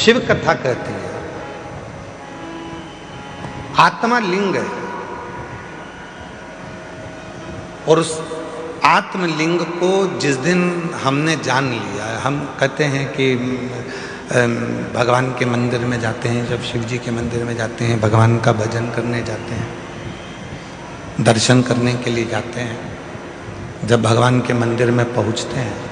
शिव कथा कहती है आत्मा लिंग है और उस आत्मलिंग को जिस दिन हमने जान लिया है, हम कहते हैं कि भगवान के मंदिर में जाते हैं, जब शिव जी के मंदिर में जाते हैं, भगवान का भजन करने जाते हैं, दर्शन करने के लिए जाते हैं, जब भगवान के मंदिर में पहुंचते हैं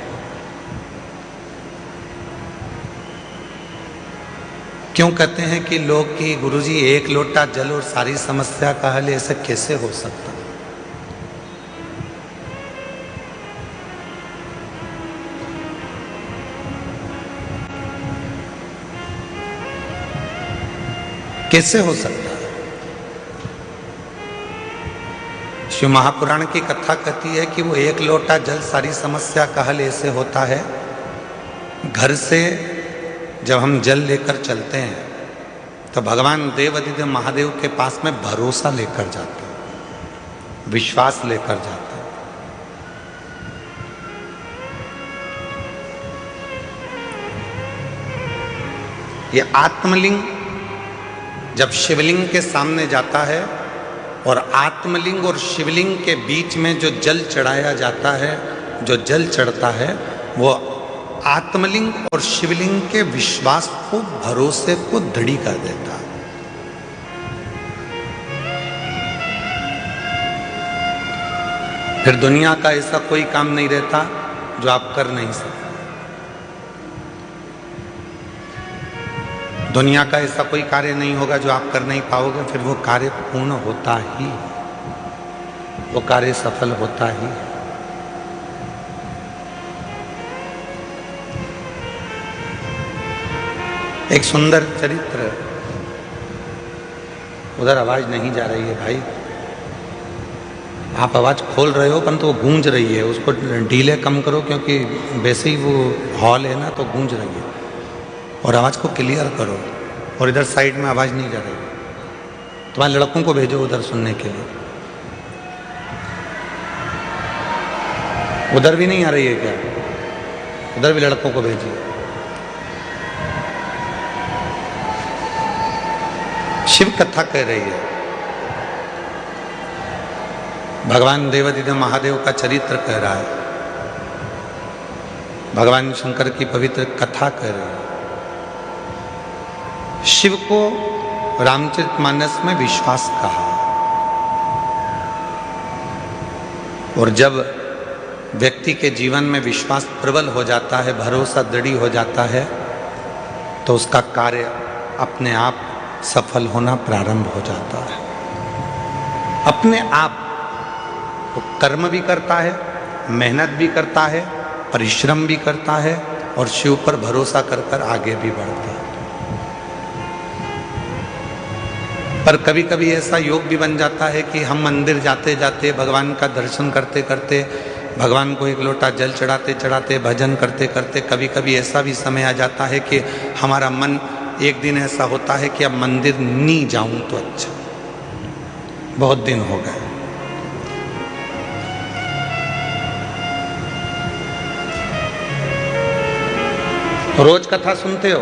क्यों कहते हैं कि लोग कि गुरुजी एक लोटा जल और सारी समस्या का हल, ऐसा कैसे हो सकता? कैसे हो सकता है? शिव महापुराण की कथा कहती है कि वो एक लोटा जल सारी समस्या का हल ऐसे होता है। घर से जब हम जल लेकर चलते हैं तो भगवान देवाधिदेव महादेव के पास में भरोसा लेकर जाते हैं, विश्वास लेकर जाते हैं। ये आत्मलिंग जब शिवलिंग के सामने जाता है और आत्मलिंग और शिवलिंग के बीच में जो जल चढ़ाया जाता है, जो जल चढ़ता है, वो आत्मलिंग और शिवलिंग के विश्वास को, भरोसे को दृढ़ कर देता है। फिर दुनिया का ऐसा कोई काम नहीं रहता जो आप कर नहीं सकते। दुनिया का ऐसा कोई कार्य नहीं होगा जो आप कर नहीं पाओगे, फिर वो कार्य पूर्ण होता ही, वो कार्य सफल होता ही। एक सुंदर चरित्र, उधर आवाज नहीं जा रही है भाई, आप आवाज खोल रहे हो परंतु वो गूंज रही है, उसको ढीले कम करो क्योंकि वैसे ही वो हॉल है ना, तो गूंज रही है। और आवाज को क्लियर करो। और इधर साइड में आवाज नहीं जा रही, तुम्हारे लड़कों को भेजो उधर सुनने के लिए। उधर भी नहीं आ रही है क्या? उधर भी लड़कों को भेजिए। शिव कथा कह रही है, भगवान देवाधिदेव महादेव का चरित्र कह रहा है, भगवान शंकर की पवित्र कथा कह रही है। शिव को रामचरितमानस में विश्वास कहा, और जब व्यक्ति के जीवन में विश्वास प्रबल हो जाता है, भरोसा दृढ़ हो जाता है, तो उसका कार्य अपने आप सफल होना प्रारंभ हो जाता है। अपने आप वो कर्म भी करता है, मेहनत भी करता है, परिश्रम भी करता है, और शिव पर भरोसा कर कर आगे भी बढ़ता है। पर कभी कभी ऐसा योग भी बन जाता है कि हम मंदिर जाते जाते, भगवान का दर्शन करते करते, भगवान को एक लोटा जल चढ़ाते चढ़ाते, भजन करते करते, कभी कभी ऐसा भी समय आ जाता है कि हमारा मन, एक दिन ऐसा होता है कि अब मंदिर नहीं जाऊं तो अच्छा, बहुत दिन हो गए। रोज कथा सुनते हो,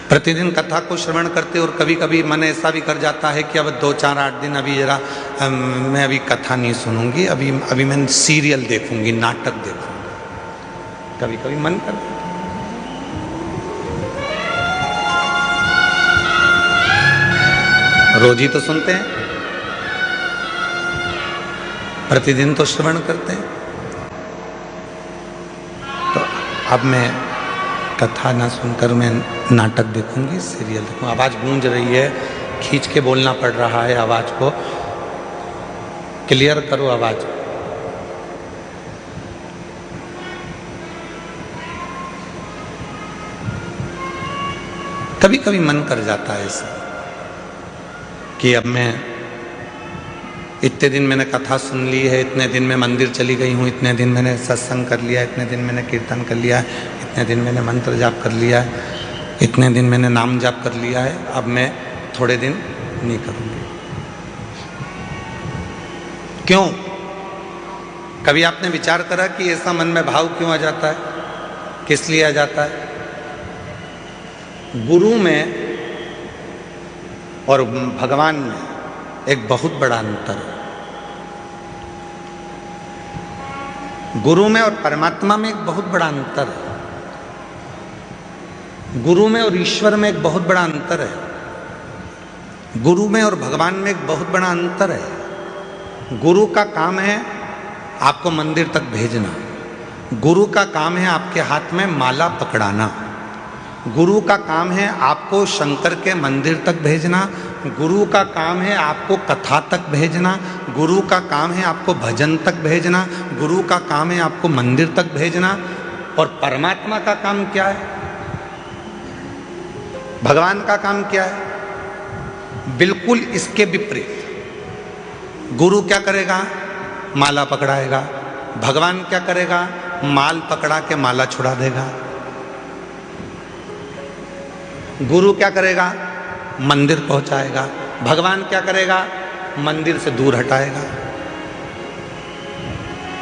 प्रतिदिन कथा को श्रवण करते हो, और कभी कभी मन ऐसा भी कर जाता है कि अब 2 4 8 दिन अभी जरा मैं अभी कथा नहीं सुनूंगी, अभी मैं सीरियल देखूंगी, नाटक देखूंगी, कभी कभी मन करता है। रोज ही तो सुनते हैं, प्रतिदिन तो श्रवण करते हैं। तो अब मैं कथा ना सुनकर मैं नाटक देखूंगी, सीरियल देखूंगी। आवाज गूंज रही है, खींच के बोलना पड़ रहा है, आवाज को क्लियर करो। आवाज कभी कभी मन कर जाता है ऐसा कि अब मैं, इतने दिन मैंने कथा सुन ली है, इतने दिन में मंदिर चली गई हूँ, इतने दिन मैंने सत्संग कर लिया, इतने दिन मैंने कीर्तन कर लिया, इतने दिन मैंने मंत्र जाप कर लिया है, इतने दिन मैंने नाम जाप कर लिया है, अब मैं थोड़े दिन नहीं करूँगी। क्यों? कभी आपने विचार करा कि ऐसा मन में भाव क्यों आ जाता है? किस लिए आ जाता है? गुरु में और भगवान में एक बहुत बड़ा अंतर है। गुरु में और परमात्मा में एक बहुत बड़ा अंतर है। गुरु में और ईश्वर में एक बहुत बड़ा अंतर है। गुरु में और भगवान में एक बहुत बड़ा अंतर है। गुरु का काम है आपको मंदिर तक भेजना। गुरु का काम है आपके हाथ में माला पकड़ाना। गुरु का काम है आपको शंकर के मंदिर तक भेजना। गुरु का काम है आपको कथा तक भेजना। गुरु का काम है आपको भजन तक भेजना। गुरु का काम है आपको मंदिर तक भेजना। और परमात्मा का काम क्या है? भगवान का काम क्या है? बिल्कुल इसके विपरीत। गुरु क्या करेगा? माला पकड़ाएगा। भगवान क्या करेगा? माल पकड़ा के माला छुड़ा देगा। गुरु क्या करेगा? मंदिर पहुंचाएगा। भगवान क्या करेगा? मंदिर से दूर हटाएगा।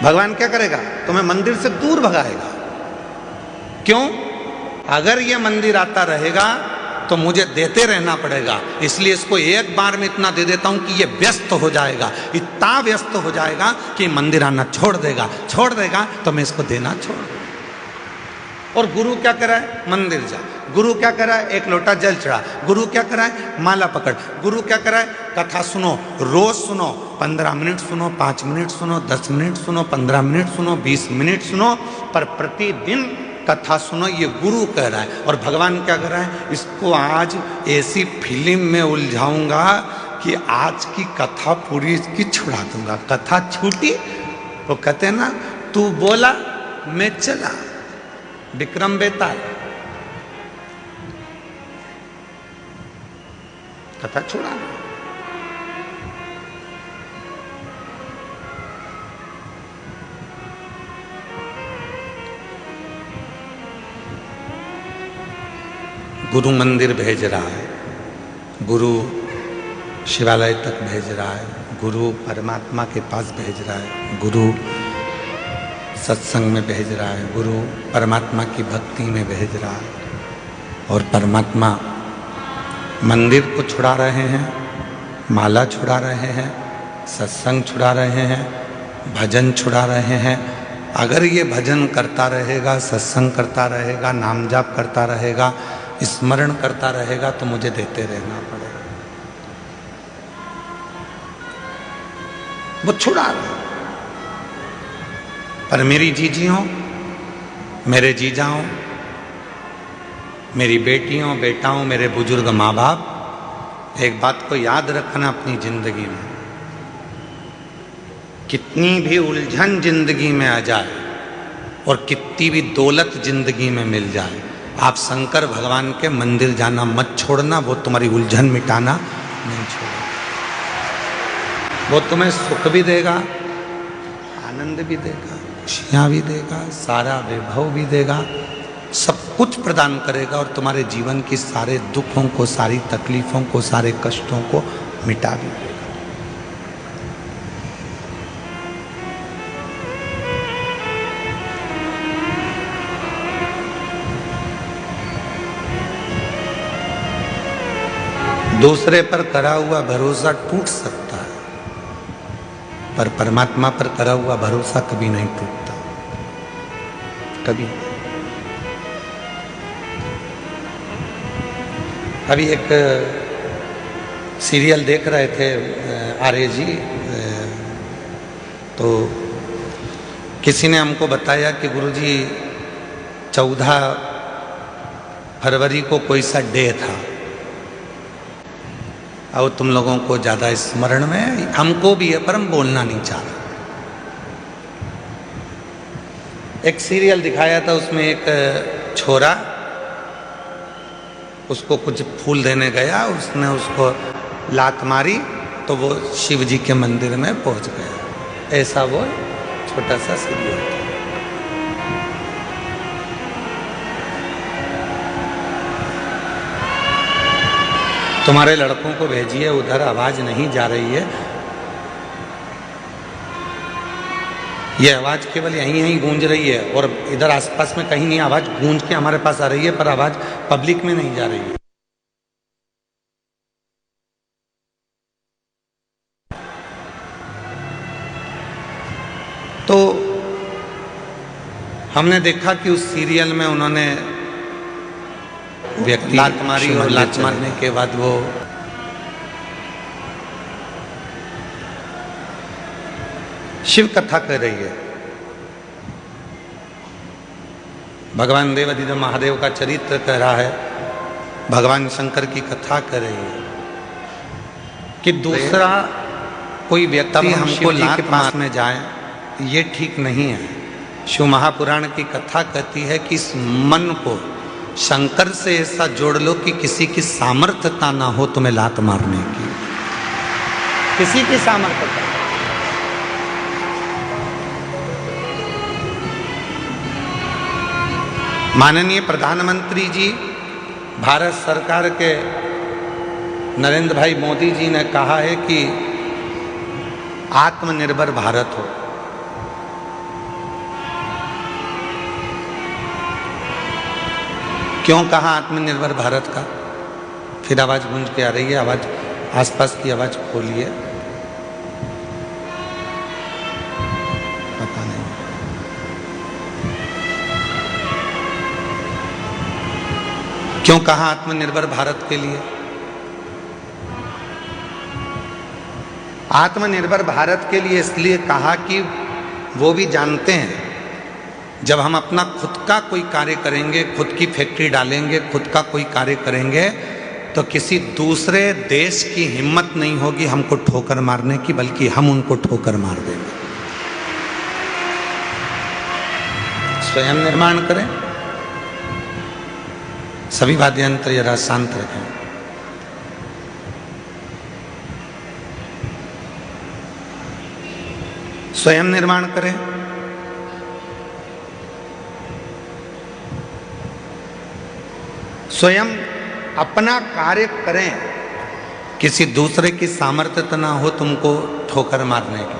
भगवान क्या करेगा? तुम्हें मंदिर से दूर भगाएगा। क्यों? अगर यह मंदिर आता रहेगा तो मुझे देते रहना पड़ेगा, इसलिए इसको एक बार में इतना दे देता हूं कि ये व्यस्त हो जाएगा, इतना व्यस्त हो जाएगा कि मंदिर आना छोड़ देगा तो मैं इसको देना छोड़ दूंगा। और गुरु क्या करा है? मंदिर जा। गुरु क्या करा है? एक लोटा जल चढ़ा। गुरु क्या करा है? माला पकड़। गुरु क्या करा है? कथा सुनो, रोज सुनो, 15 मिनट सुनो, 5 मिनट सुनो, 10 मिनट सुनो, 15 मिनट सुनो, 20 मिनट सुनो, पर प्रतिदिन कथा सुनो। ये गुरु कह रहा है। और भगवान क्या कर रहा है? इसको आज ऐसी फिल्म में उलझाऊंगा कि आज की कथा पूरी इसकी छुड़ा दूंगा। कथा छूटी वो कहते हैं ना, तू बोला मैं चला, विक्रम बेताल। कथा छुड़ा दो। गुरु मंदिर भेज रहा है, गुरु शिवालय तक भेज रहा है, गुरु परमात्मा के पास भेज रहा है, गुरु सत्संग में भेज रहा है, गुरु परमात्मा की भक्ति में भेज रहा है। और परमात्मा मंदिर को छुड़ा रहे हैं, माला छुड़ा रहे हैं, सत्संग छुड़ा रहे हैं, भजन छुड़ा रहे हैं। अगर ये भजन करता रहेगा, सत्संग करता रहेगा, नाम जाप करता रहेगा, स्मरण करता रहेगा तो मुझे देते रहना पड़ेगा। वो छुड़ा रहा। पर मेरी जीजियों, मेरे जीजाओं, मेरी बेटियों, बेटाओं, मेरे बुजुर्ग माँ बाप, एक बात को याद रखना अपनी जिंदगी में, कितनी भी उलझन जिंदगी में आ जाए और कितनी भी दौलत जिंदगी में मिल जाए, आप शंकर भगवान के मंदिर जाना मत छोड़ना। वो तुम्हारी उलझन मिटाना नहीं छोड़ेगा। वो तुम्हें सुख भी देगा, आनंद भी देगा, खुशियाँ भी देगा, सारा वैभव भी देगा, सब कुछ प्रदान करेगा और तुम्हारे जीवन की सारे दुखों को, सारी तकलीफों को, सारे कष्टों को मिटा भी देगा। दूसरे पर करा हुआ भरोसा टूट सकता है, पर परमात्मा पर करा हुआ भरोसा कभी नहीं टूटता, कभी। अभी एक सीरियल देख रहे थे आर्य जी, तो किसी ने हमको बताया कि गुरुजी 14 फरवरी को कोई सा डे था और तुम लोगों को ज़्यादा स्मरण में, हमको भी है पर हम बोलना नहीं चाह रहे। एक सीरियल दिखाया था, उसमें एक छोरा उसको कुछ फूल देने गया, उसने उसको लात मारी तो वो शिव जी के मंदिर में पहुंच गया। ऐसा वो छोटा सा सीरियल था। तुम्हारे लड़कों को भेजिए, उधर आवाज नहीं जा रही है। ये आवाज केवल यहीं यहीं गूंज रही है और इधर आसपास में कहीं नहीं आवाज गूंज के हमारे पास आ रही है, पर आवाज पब्लिक में नहीं जा रही है। तो हमने देखा कि उस सीरियल में उन्होंने व्यक्ति लात मारी और लात मारने के बाद वो शिव कथा कर रही है, भगवान देवाधिदेव महादेव का चरित्र कह रहा है, भगवान शंकर की कथा कर रही है कि दूसरा कोई व्यक्ति हमको लात के पास में जाए, ये ठीक नहीं है। शिव महापुराण की कथा कहती है कि इस मन को शंकर से ऐसा जोड़ लो कि किसी की सामर्थ्यता ना हो तुम्हें लात मारने की, किसी की सामर्थ्यता। माननीय प्रधानमंत्री जी, भारत सरकार के नरेंद्र भाई मोदी जी ने कहा है कि आत्मनिर्भर भारत हो। क्यों कहा आत्मनिर्भर भारत का? फिर आवाज गूंज के आ रही है, आवाज आसपास की आवाज खोलिए। पता नहीं क्यों कहा आत्मनिर्भर भारत के लिए। आत्मनिर्भर भारत के लिए इसलिए कहा कि वो भी जानते हैं जब हम अपना खुद का कोई कार्य करेंगे, खुद की फैक्ट्री डालेंगे, खुद का कोई कार्य करेंगे, तो किसी दूसरे देश की हिम्मत नहीं होगी हमको ठोकर मारने की, बल्कि हम उनको ठोकर मार देंगे। स्वयं निर्माण करें। सभी वाद्य यंत्र जरा शांत रखें। स्वयं निर्माण करें। स्वयं अपना कार्य करें, किसी दूसरे की सामर्थ्य ना हो तुमको ठोकर मारने की।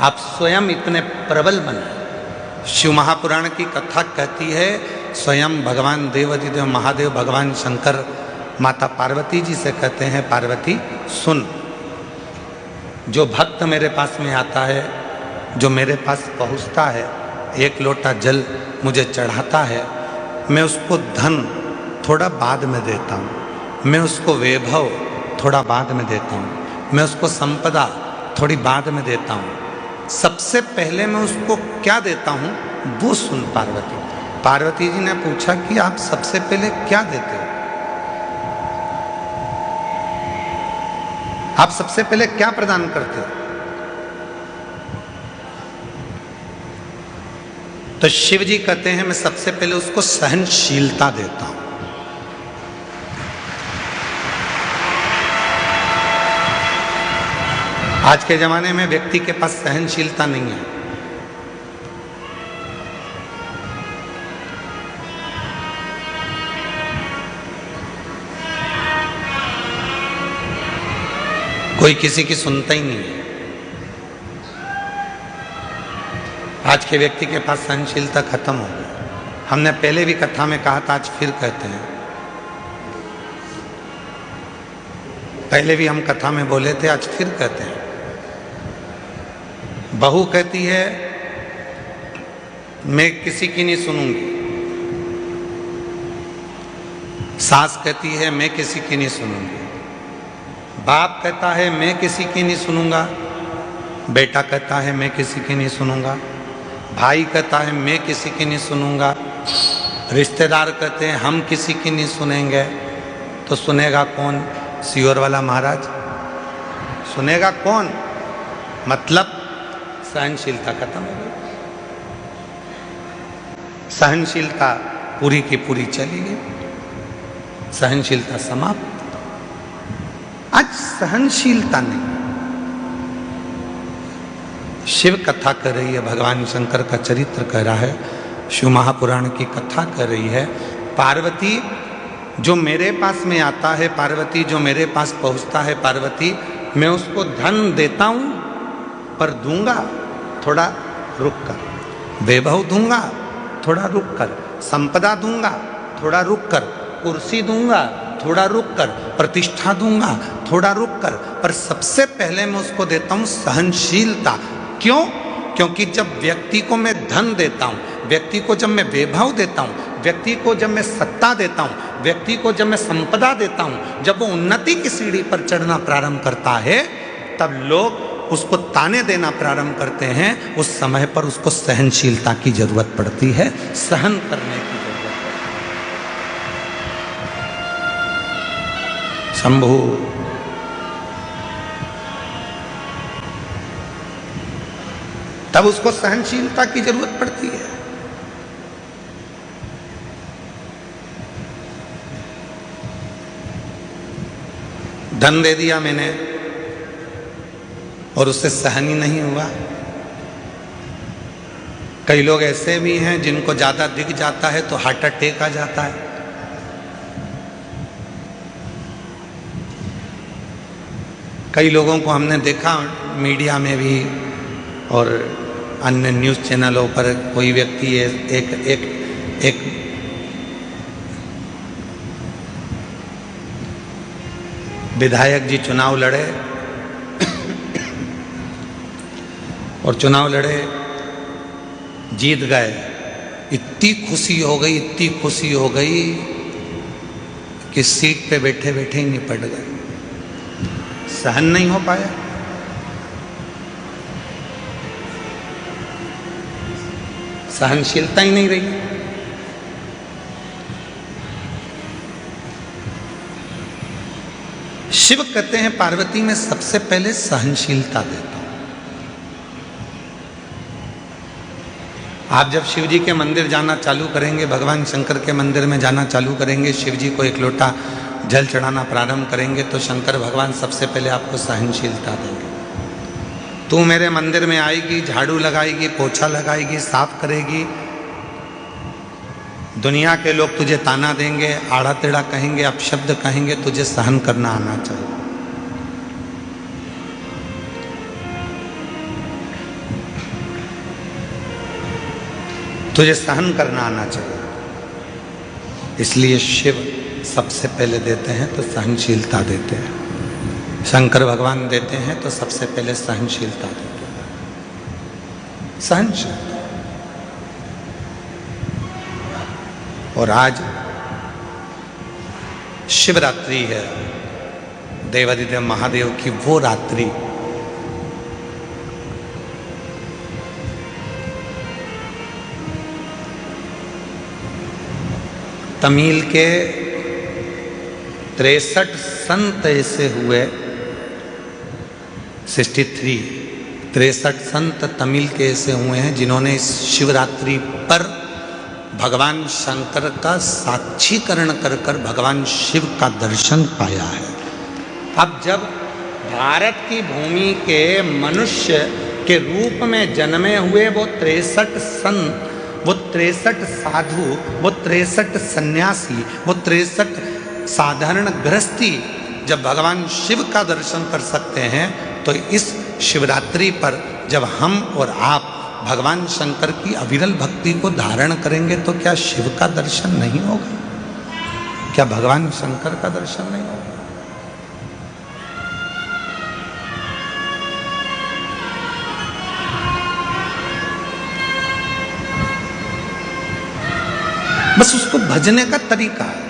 आप स्वयं इतने प्रबल बने। शिव महापुराण की कथा कहती है, स्वयं भगवान देवाधिदेव महादेव भगवान शंकर माता पार्वती जी से कहते हैं, पार्वती सुन, जो भक्त मेरे पास में आता है, जो मेरे पास पहुंचता है, एक लोटा जल मुझे चढ़ाता है, मैं उसको धन थोड़ा बाद में देता हूँ, मैं उसको वैभव थोड़ा बाद में देता हूँ, मैं उसको संपदा थोड़ी बाद में देता हूँ। सबसे पहले मैं उसको क्या देता हूँ वो सुन पार्वती। पार्वती जी ने पूछा कि आप सबसे पहले क्या देते हो? आप सबसे पहले क्या प्रदान करते हो? तो शिव जी कहते हैं, मैं सबसे पहले उसको सहनशीलता देता हूं। आज के जमाने में व्यक्ति के पास सहनशीलता नहीं है। कोई किसी की सुनता ही नहीं है। आज के व्यक्ति के पास सहनशीलता खत्म हो गई। हमने पहले भी कथा में कहा था, आज फिर कहते हैं। पहले भी हम कथा में बोले थे, आज फिर कहते हैं। बहू कहती है मैं किसी की नहीं सुनूंगी, सास कहती है मैं किसी की नहीं सुनूंगी, बाप कहता है मैं किसी की नहीं सुनूंगा, बेटा कहता है मैं किसी की नहीं सुनूंगा, भाई कहता है मैं किसी की नहीं सुनूंगा, रिश्तेदार कहते हैं हम किसी की नहीं सुनेंगे। तो सुनेगा कौन? सियोर वाला महाराज सुनेगा कौन? मतलब सहनशीलता खत्म हो गई। सहनशीलता पूरी की पूरी चली गई, सहनशीलता समाप्त। आज सहनशीलता नहीं। शिव कथा कर रही है, भगवान शंकर का चरित्र कह रहा है, शिव महापुराण की कथा कर रही है। पार्वती जो मेरे पास में आता है, पार्वती जो मेरे पास पहुंचता है, पार्वती मैं उसको धन देता हूं, पर दूंगा थोड़ा रुक कर, वैभव दूंगा थोड़ा रुक कर, संपदा दूंगा थोड़ा रुक कर, कुर्सी दूंगा थोड़ा रुक कर, प्रतिष्ठा दूंगा थोड़ा रुक कर, पर सबसे पहले मैं उसको देता हूं सहनशीलता। क्यों? क्योंकि जब व्यक्ति को मैं धन देता हूं, व्यक्ति को जब मैं वैभव देता हूं, व्यक्ति को जब मैं सत्ता देता हूं, व्यक्ति को जब मैं संपदा देता हूं, जब वो उन्नति की सीढ़ी पर चढ़ना प्रारंभ करता है, तब लोग उसको ताने देना प्रारंभ करते हैं। उस समय पर उसको सहनशीलता की जरूरत पड़ती है, सहन करने की जरूरत है। शंभु तब उसको सहनशीलता की जरूरत पड़ती है। धन दे दिया मैंने और उससे सहन ही नहीं हुआ। कई लोग ऐसे भी हैं जिनको ज्यादा दिख जाता है तो हार्ट अटैक आ जाता है। कई लोगों को हमने देखा मीडिया में भी और अन्य न्यूज़ चैनलों पर, कोई व्यक्ति एक विधायक जी चुनाव लड़े और चुनाव लड़े, जीत गए। इतनी खुशी हो गई, इतनी खुशी हो गई कि सीट पे बैठे बैठे ही निपट गए, सहन नहीं हो पाया। सहनशीलता ही नहीं रही। शिव कहते हैं पार्वती में सबसे पहले सहनशीलता देता हूं। आप जब शिव जी के मंदिर जाना चालू करेंगे, भगवान शंकर के मंदिर में जाना चालू करेंगे, शिव जी को एक लोटा जल चढ़ाना प्रारंभ करेंगे, तो शंकर भगवान सबसे पहले आपको सहनशीलता देंगे। तू मेरे मंदिर में आएगी, झाड़ू लगाएगी, पोछा लगाएगी, साफ करेगी, दुनिया के लोग तुझे ताना देंगे, आड़ा टेढ़ा कहेंगे, अपशब्द कहेंगे, तुझे सहन करना आना चाहिए। तुझे सहन करना आना चाहिए। इसलिए शिव सबसे पहले देते हैं तो सहनशीलता देते हैं, शंकर भगवान देते हैं तो सबसे पहले सहनशीलता देते हैं, सहनशीलता। और आज शिवरात्रि है, देवादिदेव महादेव की वो रात्रि तमिल के 63 संत ऐसे हुए, 63 संत तमिल के ऐसे हुए हैं जिन्होंने इस शिवरात्रि पर भगवान शंकर का साक्षीकरण कर कर भगवान शिव का दर्शन पाया है। अब जब भारत की भूमि के मनुष्य के रूप में जन्मे हुए वो 63 संत, वो 63 साधु, वो 63 सन्यासी, वो 63 साधारण गृहस्थी जब भगवान शिव का दर्शन कर सकते हैं, तो इस शिवरात्रि पर जब हम और आप भगवान शंकर की अविरल भक्ति को धारण करेंगे तो क्या शिव का दर्शन नहीं होगा? क्या भगवान शंकर का दर्शन नहीं होगा? बस उसको भजने का तरीका है,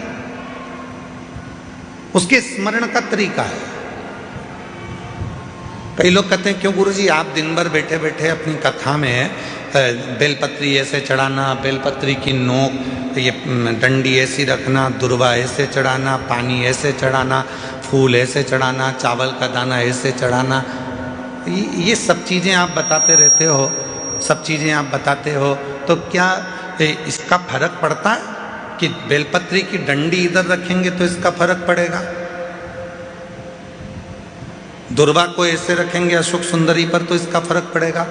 उसके स्मरण का तरीका है। कई लोग कहते हैं क्यों गुरुजी आप दिन भर बैठे बैठे अपनी कथा में बेलपत्री ऐसे चढ़ाना, बेलपत्री की नोक ये डंडी ऐसी रखना, दुर्वा ऐसे चढ़ाना, पानी ऐसे चढ़ाना, फूल ऐसे चढ़ाना, चावल का दाना ऐसे चढ़ाना, ये सब चीज़ें आप बताते रहते हो, सब चीज़ें आप बताते हो, तो क्या इसका फर्क पड़ता है कि बेलपत्री की डंडी इधर रखेंगे तो इसका फर्क पड़ेगा, दुर्वा को ऐसे रखेंगे अशोक सुंदरी पर तो इसका फर्क पड़ेगा,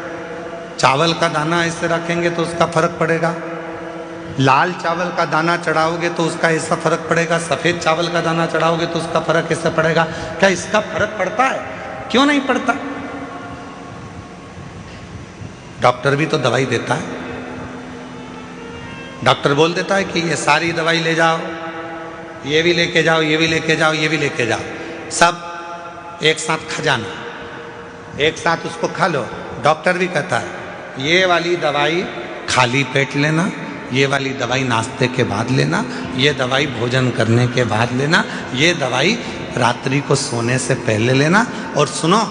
चावल का दाना ऐसे रखेंगे तो उसका फर्क पड़ेगा, लाल चावल का दाना चढ़ाओगे तो उसका ऐसा फर्क पड़ेगा, सफ़ेद चावल का दाना चढ़ाओगे तो उसका फर्क ऐसा पड़ेगा? क्या इसका फर्क पड़ता है? क्यों नहीं पड़ता? डॉक्टर भी तो दवाई देता है, डॉक्टर बोल देता है कि ये सारी दवाई ले जाओ, ये भी लेके जाओ, ये भी लेके जाओ, ये भी लेके जाओ, सब एक साथ खजाना, एक साथ उसको खा लो। डॉक्टर भी कहता है ये वाली दवाई खाली पेट लेना, ये वाली दवाई नाश्ते के बाद लेना, ये दवाई भोजन करने के बाद लेना, ये दवाई रात्रि को सोने से पहले लेना, और सुनो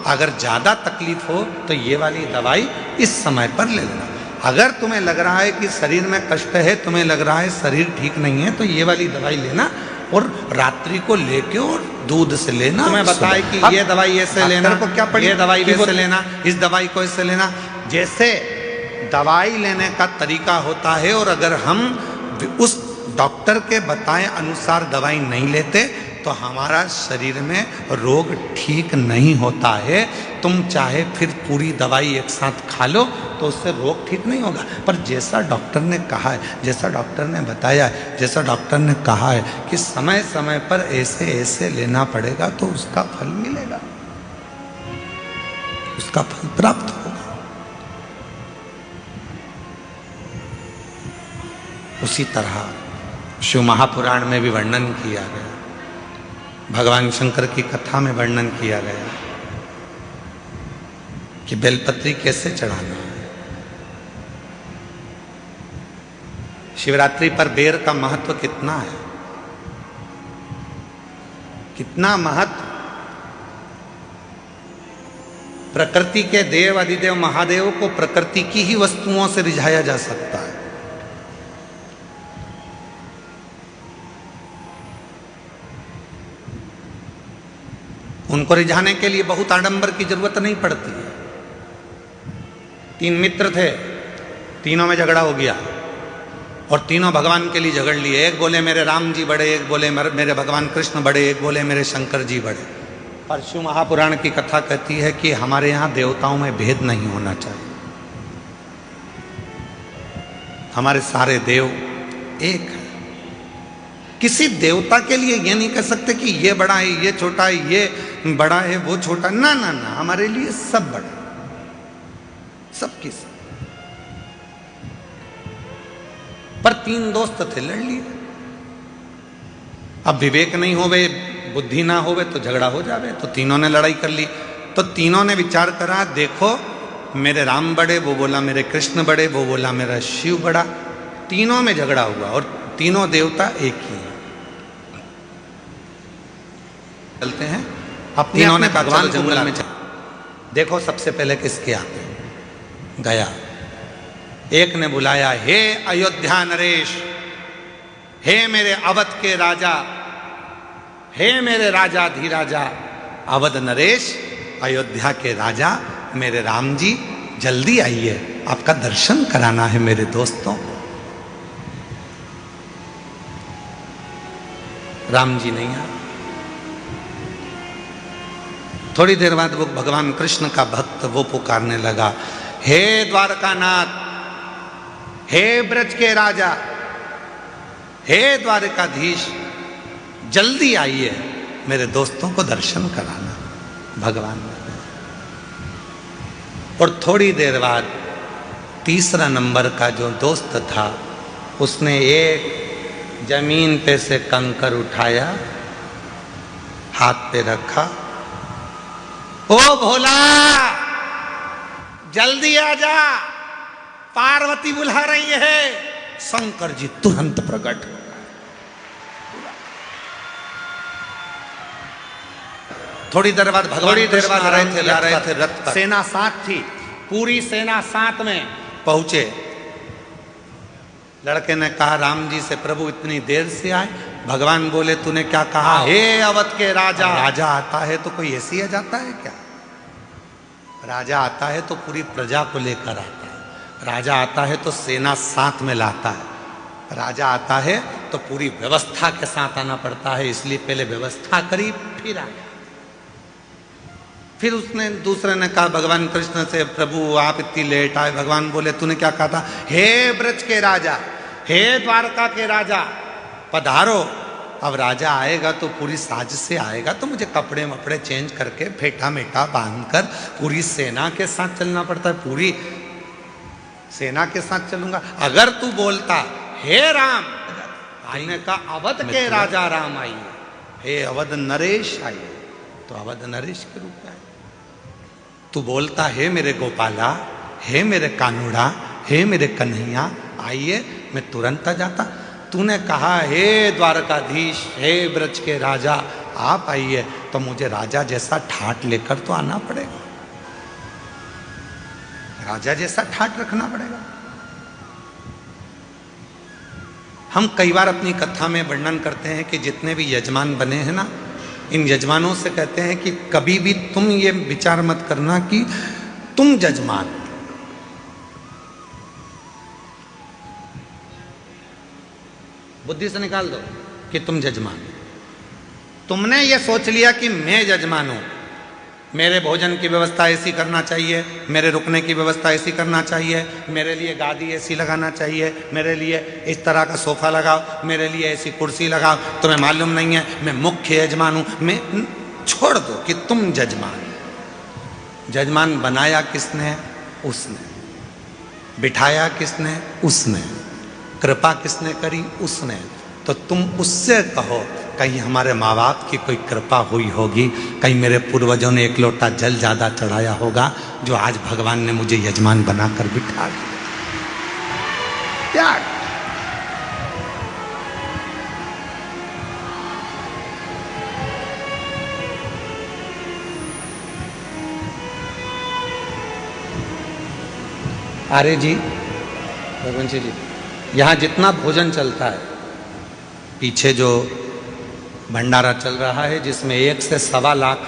अगर ज़्यादा तकलीफ हो तो ये वाली दवाई इस समय पर ले लेना। अगर तुम्हें लग रहा है कि शरीर में कष्ट है, तुम्हें लग रहा है शरीर ठीक नहीं है, तो ये वाली दवाई लेना और रात्रि को लेके और दूध से लेना। तुम्हें बताए कि ये दवाई ऐसे लेना, को क्या पड़ी, ये दवाई वैसे लेना, इस दवाई को ऐसे लेना। जैसे दवाई लेने का तरीका होता है, और अगर हम उस डॉक्टर के बताए अनुसार दवाई नहीं लेते तो हमारा शरीर में रोग ठीक नहीं होता है। तुम चाहे फिर पूरी दवाई एक साथ खा लो तो उससे रोग ठीक नहीं होगा। पर जैसा डॉक्टर ने कहा है, जैसा डॉक्टर ने बताया है, जैसा डॉक्टर ने कहा है कि समय समय पर ऐसे ऐसे लेना पड़ेगा तो उसका फल मिलेगा, उसका फल प्राप्त होगा। उसी तरह शिव महापुराण में भी वर्णन किया गया, भगवान शंकर की कथा में वर्णन किया गया कि बेलपत्री कैसे चढ़ाना है। शिवरात्रि पर बेर का महत्व कितना है, कितना महत्व। प्रकृति के देव अधिदेव महादेव को प्रकृति की ही वस्तुओं से रिझाया जा सकता है। उनको रिझाने के लिए बहुत आडंबर की जरूरत नहीं पड़ती है। 3 मित्र थे, तीनों में झगड़ा हो गया और तीनों भगवान के लिए झगड़ लिए। एक बोले मेरे राम जी बड़े, एक बोले मेरे भगवान कृष्ण बड़े, एक बोले मेरे शंकर जी बड़े। पर शिव महापुराण की कथा कहती है कि हमारे यहाँ देवताओं में भेद नहीं होना चाहिए, हमारे सारे देव एक है। किसी देवता के लिए ये नहीं कह सकते कि ये बड़ा है, ये छोटा है, ये बड़ा है, वो छोटा। ना ना ना, हमारे लिए सब बड़ा, सब की सब। पर 3 दोस्त थे, लड़ लिए। अब विवेक नहीं होवे, बुद्धि ना होवे तो झगड़ा हो जावे। तो तीनों ने लड़ाई कर ली। तो तीनों ने विचार करा, देखो मेरे राम बड़े, वो बोला मेरे कृष्ण बड़े, वो बोला मेरा शिव बड़ा। तीनों में झगड़ा हुआ और तीनों देवता एक ही हैं। चलते हैं। अब तीनों ने भगवान जंगल में देखो सबसे पहले किसके आते गया। एक ने बुलाया, हे अयोध्या नरेश, हे मेरे अवध के राजा, हे मेरे राजा धीराजा, अवध नरेश, अयोध्या के राजा मेरे राम जी, जल्दी आइए, आपका दर्शन कराना है मेरे दोस्तों को। राम जी नहीं आए। थोड़ी देर बाद वो भगवान कृष्ण का भक्त वो पुकारने लगा, हे द्वारकानाथ, हे ब्रज के राजा, हे द्वारकाधीश, जल्दी आइए, मेरे दोस्तों को दर्शन कराना। भगवान ने। और थोड़ी देर बाद तीसरा नंबर का जो दोस्त था उसने एक जमीन पे से कंकर उठाया, हाथ पे रखा, ओ भोला जल्दी आ जा, पार्वती बुला रही है। शंकर जी तुरंत प्रकट हो गए। थोड़ी देर बाद भगवान जा रहे थे रथ पर, सेना साथ थी, पूरी सेना साथ में पहुंचे। लड़के ने कहा राम जी से, प्रभु इतनी देर से आए? भगवान बोले तूने क्या कहा? हे अवध के राजा। राजा आता है तो कोई ऐसे ही आ जाता है क्या? राजा आता है तो पूरी प्रजा को लेकर आता है। राजा आता है तो सेना साथ में लाता है। राजा आता है तो पूरी व्यवस्था के साथ आना पड़ता है, इसलिए पहले व्यवस्था करी फिर आया। फिर उसने दूसरे ने कहा भगवान कृष्ण से, प्रभु आप इतनी लेट आए। भगवान बोले तूने क्या कहा था? हे ब्रज के राजा, हे द्वारका के राजा, पधारो। अब राजा आएगा तो पूरी साज से आएगा, तो मुझे कपड़े वपड़े चेंज करके फेटा मेटा बांधकर पूरी सेना के साथ चलना पड़ता है। पूरी सेना के साथ चलूंगा। अगर तू बोलता हे राम, आईने कहा अवध के राजा राम आइए, हे अवध नरेश आइए, तो अवध नरेश के रूप में आए। तू बोलता है मेरे गोपाला, हे मेरे कानूड़ा, हे मेरे कन्हैया आइए, मैं तुरंत आ जाता। तूने कहा हे द्वारकाधीश, हे ब्रज के राजा आप आइए, तो मुझे राजा जैसा ठाट लेकर तो आना पड़ेगा, राजा जैसा ठाट रखना पड़ेगा। हम कई बार अपनी कथा में वर्णन करते हैं कि जितने भी यजमान बने हैं ना, इन यजमानों से कहते हैं कि कभी भी तुम ये विचार मत करना कि तुम जजमान, बुद्धि से निकाल दो कि तुम जजमान। तुमने ये सोच लिया कि मैं जजमान हूं, मेरे भोजन की व्यवस्था ऐसी करना चाहिए, मेरे रुकने की व्यवस्था ऐसी करना चाहिए, मेरे लिए गादी ऐसी लगाना चाहिए, मेरे लिए इस तरह का सोफा लगाओ, मेरे लिए ऐसी कुर्सी लगाओ। तुम्हें मालूम नहीं है मैं मुख्य यजमान हूं। मैं छोड़ दो कि तुम जजमान। जजमान बनाया किसने? उसने। बिठाया किसने? उसने। कृपा किसने करी? उसने। तो तुम उससे कहो कहीं हमारे माँ बाप की कोई कृपा हुई होगी, कहीं मेरे पूर्वजों ने एक लोटा जल ज्यादा चढ़ाया होगा, जो आज भगवान ने मुझे यजमान बनाकर बिठा दिया। त्याग। अरे जी रघुवंशी जी, यहाँ जितना भोजन चलता है, पीछे जो भंडारा चल रहा है जिसमें 1 से 1.25 लाख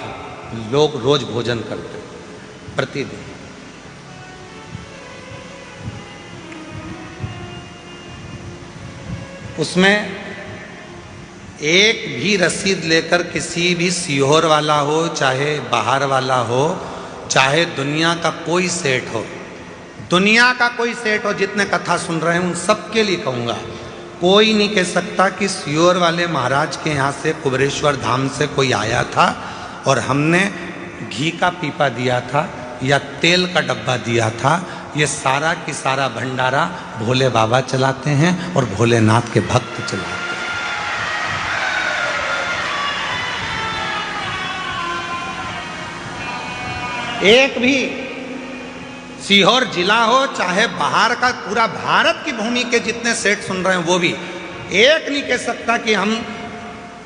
लोग रोज भोजन करते हैं प्रतिदिन, उसमें एक भी रसीद लेकर किसी भी सीहोर वाला हो, चाहे बाहर वाला हो, चाहे दुनिया का कोई सेठ हो, दुनिया का कोई सेठ हो, जितने कथा सुन रहे हैं उन सबके लिए कहूँगा, कोई नहीं कह सकता कि सीहोर वाले महाराज के यहाँ से कुबेरेश्वर धाम से कोई आया था और हमने घी का पीपा दिया था या तेल का डब्बा दिया था। ये सारा की सारा भंडारा भोले बाबा चलाते हैं और भोलेनाथ के भक्त चलाते हैं। एक भी सीहोर जिला हो, चाहे बाहर का पूरा भारत की भूमि के जितने सेठ सुन रहे हैं वो भी एक नहीं कह सकता कि हम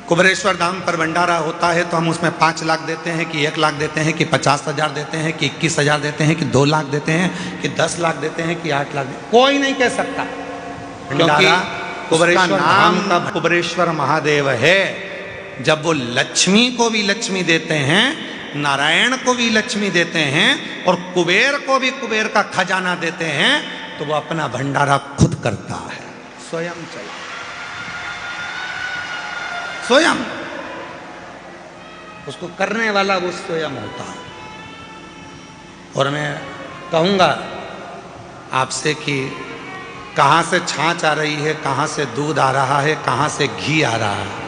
कुबेरेश्वर धाम पर भंडारा होता है तो हम उसमें 5 लाख देते हैं कि 1 लाख देते हैं कि 50,000 देते हैं कि 21,000 देते हैं कि 2 लाख देते हैं कि 10 लाख देते हैं कि 8 लाख देते हैं। कोई नहीं कह सकता, क्योंकि कुबेरेश्वर धाम का कुबेरेश्वर महादेव है। जब वो लक्ष्मी को भी लक्ष्मी देते हैं, नारायण को भी लक्ष्मी देते हैं और कुबेर को भी कुबेर का खजाना देते हैं, तो वो अपना भंडारा खुद करता है, स्वयं चला, स्वयं। उसको करने वाला वो स्वयं होता है। और मैं कहूँगा आपसे कि कहाँ से छाछ आ रही है, कहाँ से दूध आ रहा है, कहाँ से घी आ रहा है,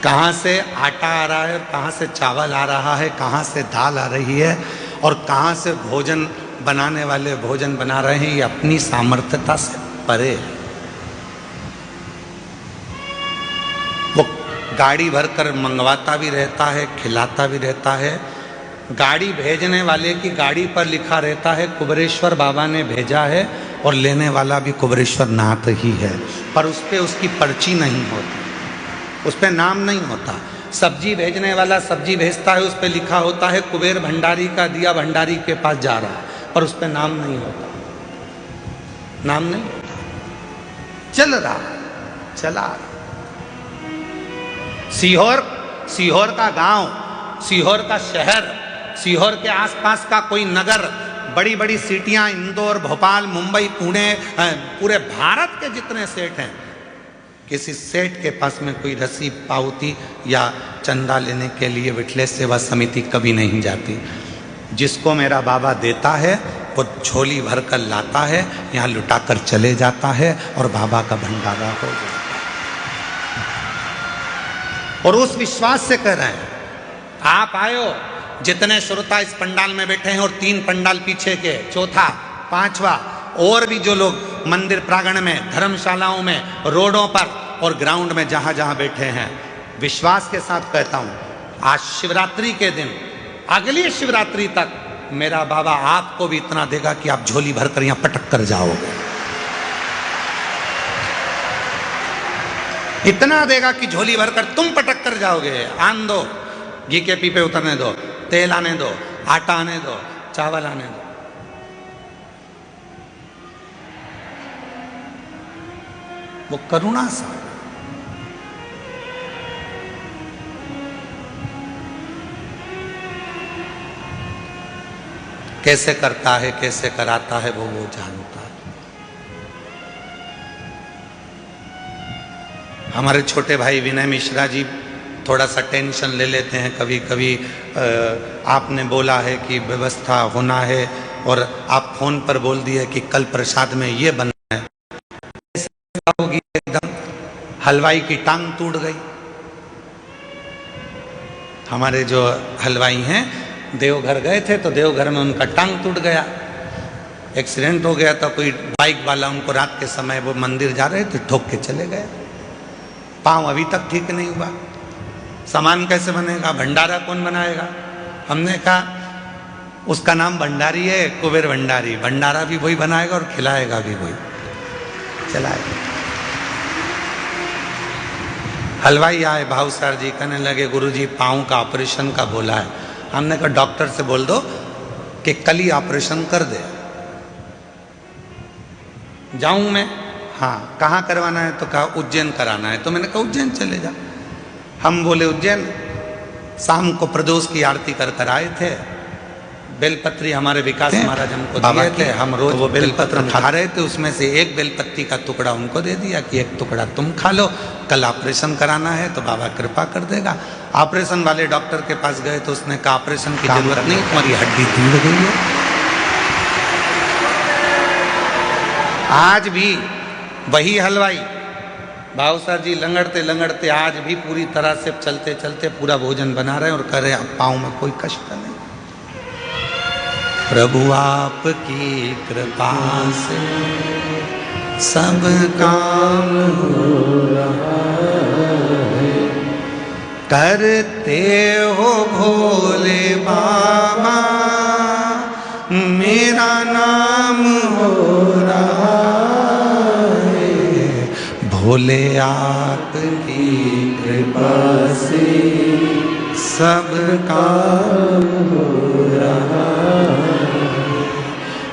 कहाँ से आटा आ रहा है, कहाँ से चावल आ रहा है, कहाँ से दाल आ रही है और कहाँ से भोजन बनाने वाले भोजन बना रहे हैं, ये अपनी सामर्थ्यता से परे है। वो गाड़ी भरकर मंगवाता भी रहता है, खिलाता भी रहता है। गाड़ी भेजने वाले की गाड़ी पर लिखा रहता है कुबेरेश्वर बाबा ने भेजा है, और लेने वाला भी कुबेरेश्वर नाथ ही है, पर उस पर उसकी पर्ची नहीं होती, उस पर नाम नहीं होता। सब्जी भेजने वाला सब्जी भेजता है, उस पर लिखा होता है कुबेर भंडारी का दिया भंडारी के पास जा रहा है, पर उस पर नाम नहीं होता, नाम नहीं होता। चल रहा, चला रहा। सीहोर का गांव, सीहोर का शहर, सीहोर के आसपास का कोई नगर, बड़ी बड़ी सिटियां, इंदौर, भोपाल, मुंबई, पुणे, पूरे भारत के जितने सेठ हैं, किसी सेठ के पास में कोई रसीद पावती या चंदा लेने के लिए विठलेश सेवा समिति कभी नहीं जाती। जिसको मेरा बाबा देता है वो झोली भर कर लाता है, यहाँ लुटा कर चले जाता है और बाबा का भंडारा हो जाता है। और उस विश्वास से कह रहे हैं, आप आयो, जितने श्रोता इस पंडाल में बैठे हैं और 3 पंडाल पीछे के, चौथा, 5वां और भी जो लोग मंदिर प्रांगण में, धर्मशालाओं में, रोडों पर और ग्राउंड में जहां जहां बैठे हैं, विश्वास के साथ कहता हूं, आज शिवरात्रि के दिन, अगली शिवरात्रि तक मेरा बाबा आपको भी इतना देगा कि आप झोली भरकर यहां पटक कर जाओगे। इतना देगा कि झोली भरकर तुम पटक कर जाओगे। आन दो, घी के पीपे उतरने दो, तेल आने दो, आटा आने दो, चावल आने दो। वो करुणा सा कैसे करता है, कैसे कराता है, वो जानता है। हमारे छोटे भाई विनय मिश्रा जी थोड़ा सा टेंशन ले लेते हैं कभी कभी। आपने बोला है कि व्यवस्था होना है और आप फोन पर बोल दिए कि कल प्रसाद में ये बनना है, होगी एकदम हलवाई की टांग टूट गई। हमारे जो हलवाई हैं देवघर गए थे तो देवघर में उनका टांग टूट गया, एक्सीडेंट हो गया था। कोई बाइक वाला उनको रात के समय, वो मंदिर जा रहे थे, ठोक के चले गए। पाँव अभी तक ठीक नहीं हुआ। सामान कैसे बनेगा, भंडारा कौन बनाएगा? हमने कहा उसका नाम भंडारी है, कुबेर भंडारी। भंडारा भी वही बनाएगा और खिलाएगा भी वही, चलाएगा। हलवाई आए, भाव सर जी कहने लगे गुरुजी पाँव का ऑपरेशन का बोला है। हमने कहा डॉक्टर से बोल दो कि कल ही ऑपरेशन कर दे। जाऊं मैं? हाँ। कहाँ करवाना है? तो कहा उज्जैन कराना है। तो मैंने कहा उज्जैन चले जा। हम बोले उज्जैन। शाम को प्रदोष की आरती कर कर आए थे। बेलपत्री हमारे विकास महाराज हमको दिए थे, हम रोज वो बेलपत्र खा रहे थे। उसमें से एक बेलपत्ती का टुकड़ा उनको दे दिया कि एक टुकड़ा तुम खा लो, कल ऑपरेशन कराना है तो बाबा कृपा कर देगा। ऑपरेशन वाले डॉक्टर के पास गए तो उसने कहा ऑपरेशन की जरूरत नहीं, तुम्हारी हड्डी टूट गई है। आज भी वही हलवाई भाव सर जी लंगड़ते लंगड़ते आज भी पूरी तरह से चलते चलते पूरा भोजन बना रहे हैं और कह रहे हैं पाँव में कोई कष्ट नहीं। प्रभु आपकी कृपा से सब काम हो रहा है, करते हो भोले बाबा मेरा नाम हो रहा है। भोले आपकी कृपा से सब काम हो रहा है,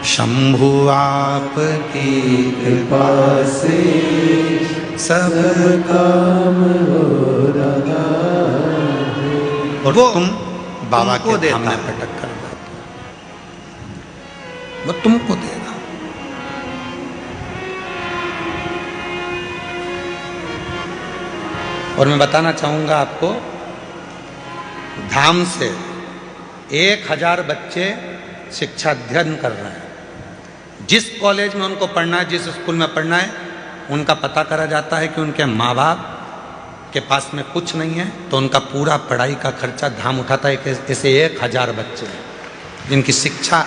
शंभु आपकी कृपा से सब काम हो रहा है। और वो तुम बाबा के धाम में पटक कर वो तुमको देगा। और मैं बताना चाहूंगा आपको, धाम से 1000 बच्चे शिक्षा अध्ययन कर रहे हैं। जिस कॉलेज में उनको पढ़ना है, जिस स्कूल में पढ़ना है, उनका पता करा जाता है कि उनके माँ बाप के पास में कुछ नहीं है तो उनका पूरा पढ़ाई का खर्चा धाम उठाता है। ऐसे 1000 बच्चे जिनकी शिक्षा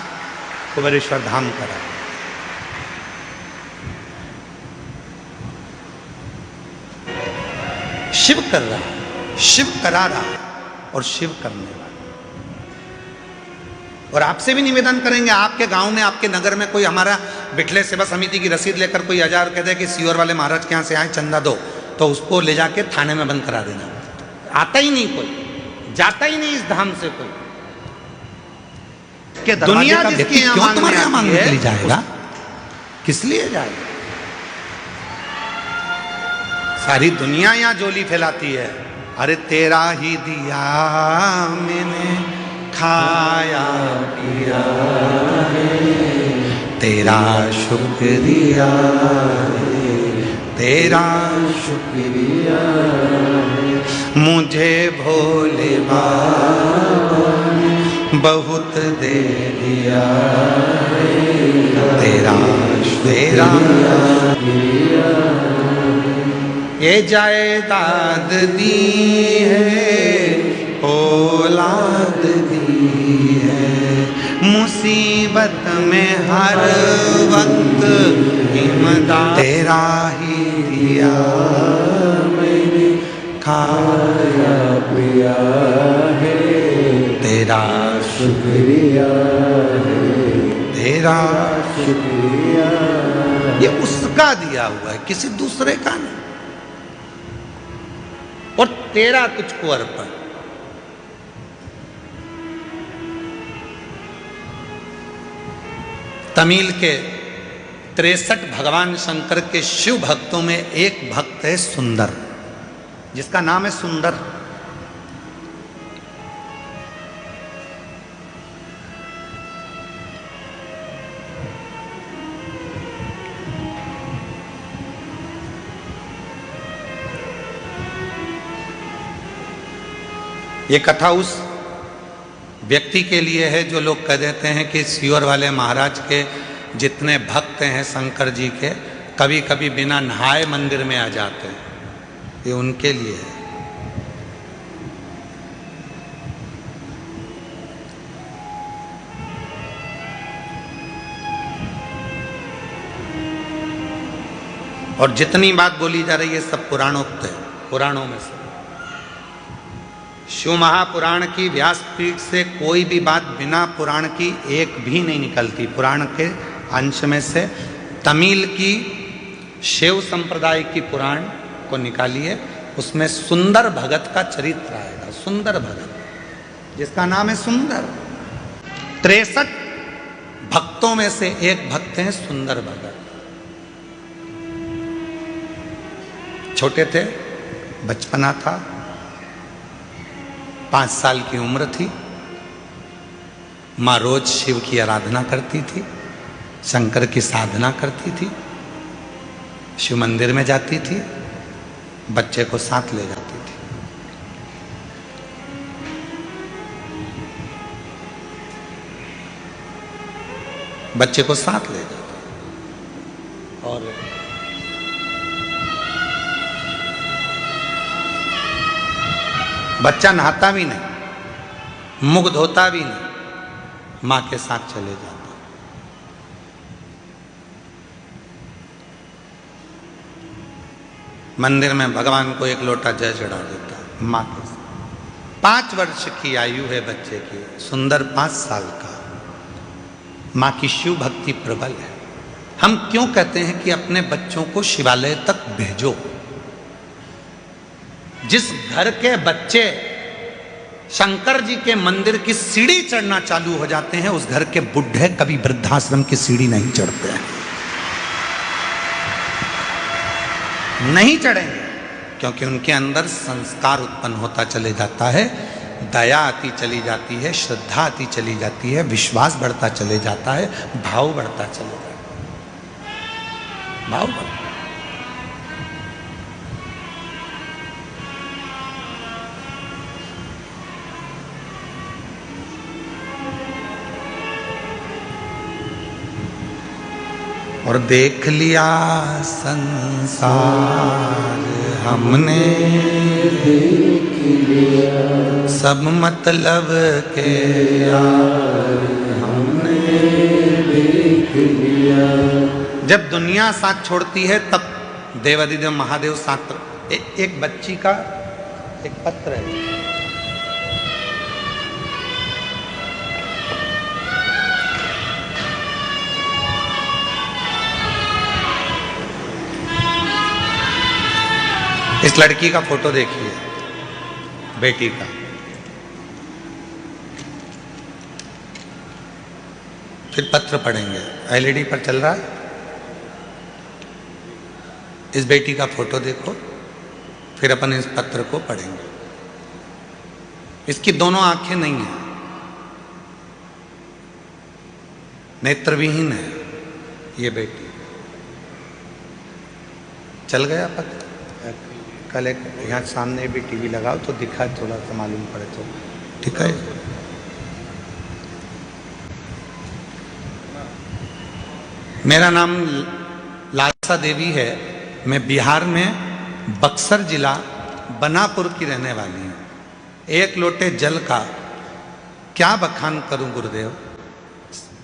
कुबेरेश्वर धाम करा। शिव कर रहा है, शिव करा रहा है और शिव करने वाला। और आपसे भी निवेदन करेंगे, आपके गांव में, आपके नगर में कोई हमारा बिठले सेवा समिति की रसीद लेकर कोई 1000 कह दे कि सीवर वाले महाराज के यहाँ से आए चंदा दो, तो उसको ले जाके थाने में बंद करा देना। आता ही नहीं कोई, जाता ही नहीं इस धाम से कोई। कि दुनिया जिसके यहाँ तुम्हारे मांगने के लिए जाएगा, किस लिए जाएगा? सारी दुनिया यहाँ जोली फैलाती है। अरे तेरा ही दिया मैंने खाया पिया है, तेरा शुक्रिया है, तेरा शुक्रिया है। मुझे भोले बाबा बहुत दे दिया है, तेरा शुक्रिया। ये जायदाद दी है, औलाद दी है, मुसीबत में हर वक्त हिम्मत तेरा ही दिया मैंने, खाया पिया है तेरा शुक्रिया है, तेरा शुक्रिया। ये उसका दिया हुआ है, किसी दूसरे का नहीं। और तेरा तुझको अर्पण। तमिल के 63 भगवान शंकर के शिव भक्तों में एक भक्त है सुंदर, जिसका नाम है सुंदर। ये कथा उस व्यक्ति के लिए है जो लोग कह देते हैं कि सीहोर वाले महाराज के जितने भक्त हैं शंकर जी के, कभी कभी बिना नहाए मंदिर में आ जाते हैं, ये उनके लिए है। और जितनी बात बोली जा रही है सब पुराणोक्त है, पुराणों में से। शिव महापुराण की व्यासपीठ से कोई भी बात बिना पुराण की एक भी नहीं निकलती। पुराण के अंश में से तमिल की शिव संप्रदाय की पुराण को निकालिए, उसमें सुंदर भगत का चरित्र आएगा। सुंदर भगत, जिसका नाम है सुंदर। 63 भक्तों में से एक भक्त हैं सुंदर भगत। छोटे थे, बचपना था, 5 साल की उम्र थी। माँ रोज शिव की आराधना करती थी, शंकर की साधना करती थी, शिव मंदिर में जाती थी, बच्चे को साथ ले जाती थी। बच्चे को साथ ले जाती और बच्चा नहाता भी नहीं, मुख धोता भी नहीं, मां के साथ चले जाता। मंदिर में भगवान को एक लोटा जल चढ़ा देता मां के साथ। 5 वर्ष की आयु है बच्चे की, सुंदर 5 साल का। मां की शिव भक्ति प्रबल है। हम क्यों कहते हैं कि अपने बच्चों को शिवालय तक भेजो? जिस घर के बच्चे शंकर जी के मंदिर की सीढ़ी चढ़ना चालू हो जाते हैं, उस घर के बुढ़े कभी वृद्धाश्रम की सीढ़ी नहीं चढ़ते हैं, नहीं चढ़ेंगे, क्योंकि उनके अंदर संस्कार उत्पन्न होता चले जाता है, दया आती चली जाती है, श्रद्धा आती चली जाती है, विश्वास बढ़ता चले जाता है, भाव बढ़ता चले जाता है, भाव बढ़ता। और देख लिया संसार हमने, देख लिया सब मतलब के यार हमने, देख लिया। जब दुनिया साथ छोड़ती है तब देवाधिदेव महादेव साथ। एक बच्ची का एक पत्र है, इस लड़की का फोटो देखिए, बेटी का। फिर पत्र पढ़ेंगे, एलईडी पर चल रहा है। इस बेटी का फोटो देखो, फिर अपन इस पत्र को पढ़ेंगे। इसकी दोनों आंखें नहीं है, नेत्रविहीन है ये बेटी। चल गया पत्र। कल एक यहाँ सामने भी टीवी लगाओ तो दिखा, थोड़ा सा मालूम पड़े तो ठीक है। मेरा नाम लालसा देवी है। मैं बिहार में बक्सर जिला बनापुर की रहने वाली हूँ। एक लोटे जल का क्या बखान करूं गुरुदेव।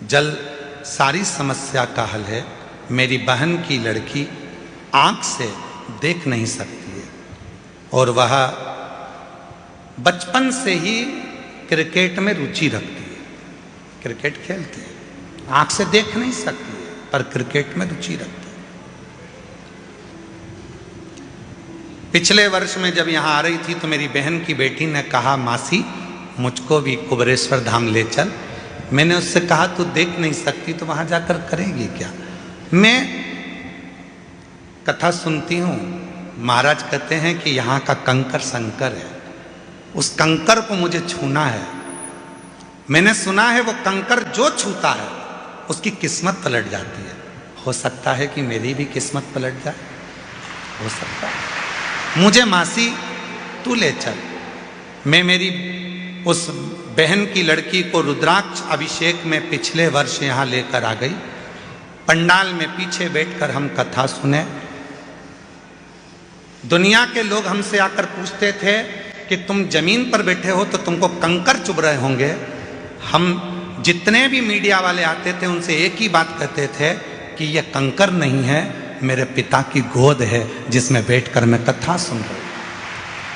जल सारी समस्या का हल है। मेरी बहन की लड़की आंख से देख नहीं सकती है और वह बचपन से ही क्रिकेट में रुचि रखती है, क्रिकेट खेलती है, आंख से देख नहीं सकती है पर क्रिकेट में रुचि रखती है। पिछले वर्ष में जब यहाँ आ रही थी तो मेरी बहन की बेटी ने कहा, मासी मुझको भी कुबेरेश्वर धाम ले चल। मैंने उससे कहा तू देख नहीं सकती तो वहां जाकर करेगी क्या। मैं कथा सुनती हूँ, महाराज कहते हैं कि यहाँ का कंकर शंकर है, उस कंकर को मुझे छूना है। मैंने सुना है वो कंकर जो छूता है उसकी किस्मत पलट जाती है। हो सकता है कि मेरी भी किस्मत पलट जाए, हो सकता है। मुझे मासी तू ले चल। मैं मेरी उस बहन की लड़की को रुद्राक्ष अभिषेक में पिछले वर्ष यहाँ लेकर आ गई। पंडाल में पीछे बैठकर हम कथा सुने। दुनिया के लोग हमसे आकर पूछते थे कि तुम जमीन पर बैठे हो तो तुमको कंकर चुभ रहे होंगे। हम जितने भी मीडिया वाले आते थे उनसे एक ही बात कहते थे कि यह कंकर नहीं है, मेरे पिता की गोद है जिसमें बैठकर मैं कथा सुन रहा हूं।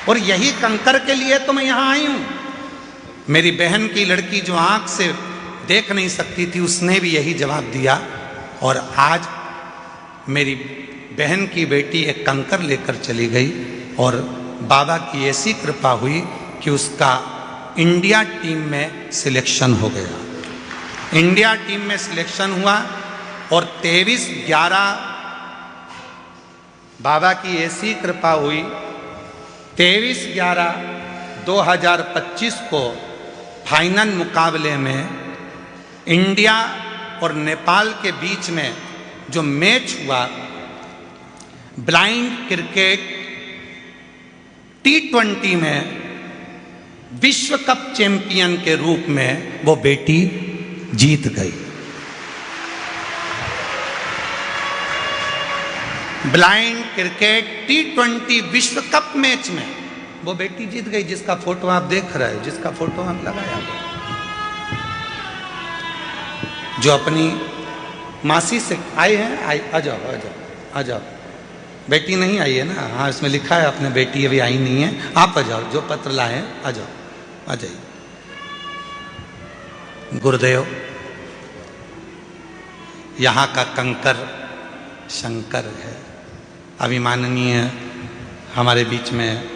और यही कंकर के लिए तो मैं यहां आई हूं। मेरी बहन की लड़की जो आंख से देख नहीं सकती थी उसने भी यही जवाब दिया। और आज मेरी बहन की बेटी एक कंकर लेकर चली गई और बाबा की ऐसी कृपा हुई कि उसका इंडिया टीम में सिलेक्शन हो गया। इंडिया टीम में सिलेक्शन हुआ और 23/11 बाबा की ऐसी कृपा हुई, 23/11/2025 को फाइनल मुकाबले में इंडिया और नेपाल के बीच में जो मैच हुआ, ब्लाइंड क्रिकेट T20 में विश्व कप चैंपियन के रूप में वो बेटी जीत गई। ब्लाइंड क्रिकेट T20 विश्व कप मैच में वो बेटी जीत गई, जिसका फोटो आप देख रहे हो, जिसका फोटो हम लगाया गया, जो अपनी मासी से आए हैं। आ जाओ आ जाओ आ जाओ। बेटी नहीं आई है ना? हाँ, इसमें लिखा है अपने बेटी अभी आई नहीं है। आप आ जाओ, जो पत्र लाए हैं आ जाओ, आ जाइए। गुरुदेव, यहाँ का कंकर शंकर है। अभिमाननीय हमारे बीच में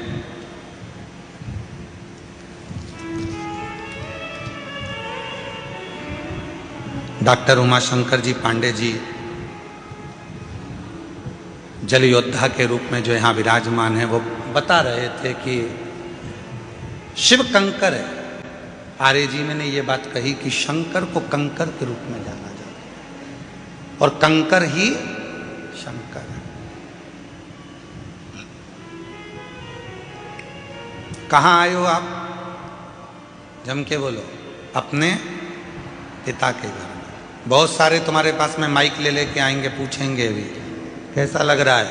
डॉक्टर उमाशंकर जी पांडे जी जल योद्धा के रूप में जो यहाँ विराजमान है, वो बता रहे थे कि शिव कंकर है। आर्य जी ने ये बात कही कि शंकर को कंकर के रूप में जाना जाता है और कंकर ही शंकर है। कहाँ आए हो आप? जम के बोलो। अपने पिता के घर में। बहुत सारे तुम्हारे पास में माइक ले लेके आएंगे, पूछेंगे भी कैसा लग रहा है,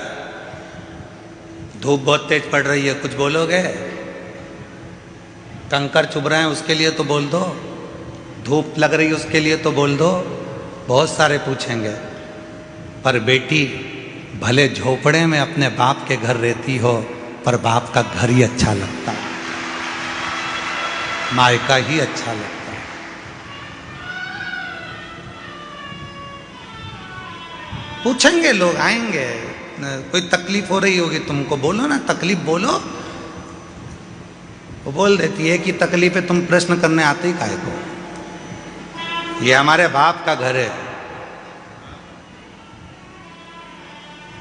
धूप बहुत तेज पड़ रही है, कुछ बोलोगे? कंकर चुभ रहे हैं उसके लिए तो बोल दो, धूप लग रही है उसके लिए तो बोल दो। बहुत सारे पूछेंगे। पर बेटी भले झोपड़े में अपने बाप के घर रहती हो, पर बाप का घर ही अच्छा लगता है, मायका ही अच्छा लगता है। पूछेंगे लोग, आएंगे। कोई तकलीफ हो रही होगी तुमको, बोलो ना, तकलीफ बोलो। वो बोल देती है कि तकलीफ है, तुम प्रश्न करने आते ही काहे को? ये हमारे बाप का घर है।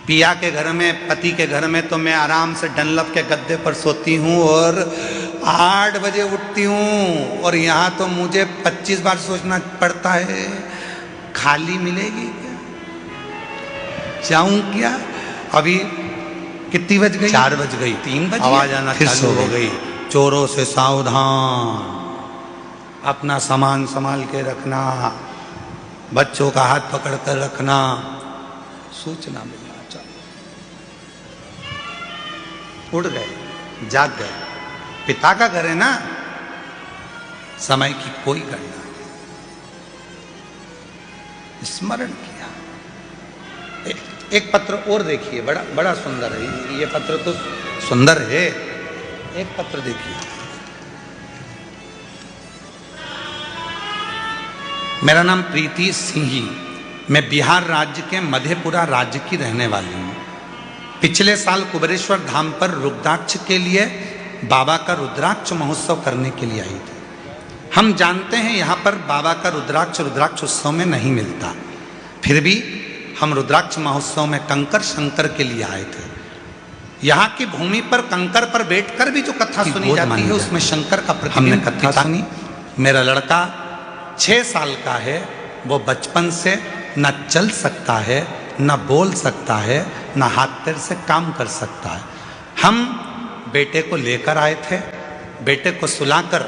पिया के घर में, पति के घर में तो मैं आराम से डनलप के गद्दे पर सोती हूँ और 8 बजे उठती हूँ, और यहाँ तो मुझे 25 बार सोचना पड़ता है, खाली मिलेगी क्या, जाऊं क्या? अभी कितनी बज गई? 4 बज गई, 3 बजे आवाज आना चालू हो गई, चोरों से सावधान, अपना सामान संभाल के रखना, बच्चों का हाथ पकड़ कर रखना, सूचना मिलना चालू। उठ गए, जाग गए। पिता का घर है ना, समय की कोई गणना नहीं। स्मरण किया। एक पत्र और देखिए, बड़ा बड़ा सुंदर है ये पत्र, तो सुंदर है। एक पत्र देखिए, मेरा नाम प्रीति सिंही, मैं बिहार राज्य के मधेपुरा राज्य की रहने वाली हूँ। पिछले साल कुबेरेश्वर धाम पर रुद्राक्ष के लिए बाबा का रुद्राक्ष महोत्सव करने के लिए आई थी। हम जानते हैं यहाँ पर बाबा का रुद्राक्ष उत्सव में नहीं मिलता, फिर भी हम रुद्राक्ष महोत्सव में कंकर शंकर के लिए आए थे। यहाँ की भूमि पर कंकर पर बैठकर भी जो कथा सुनी जाती है उसमें शंकर का प्रतिबिंब। हमने कथा सुनी। मेरा लड़का 6 साल का है, वो बचपन से न चल सकता है, न बोल सकता है, न हाथ पैर से काम कर सकता है। हम बेटे को लेकर आए थे, बेटे को सुलाकर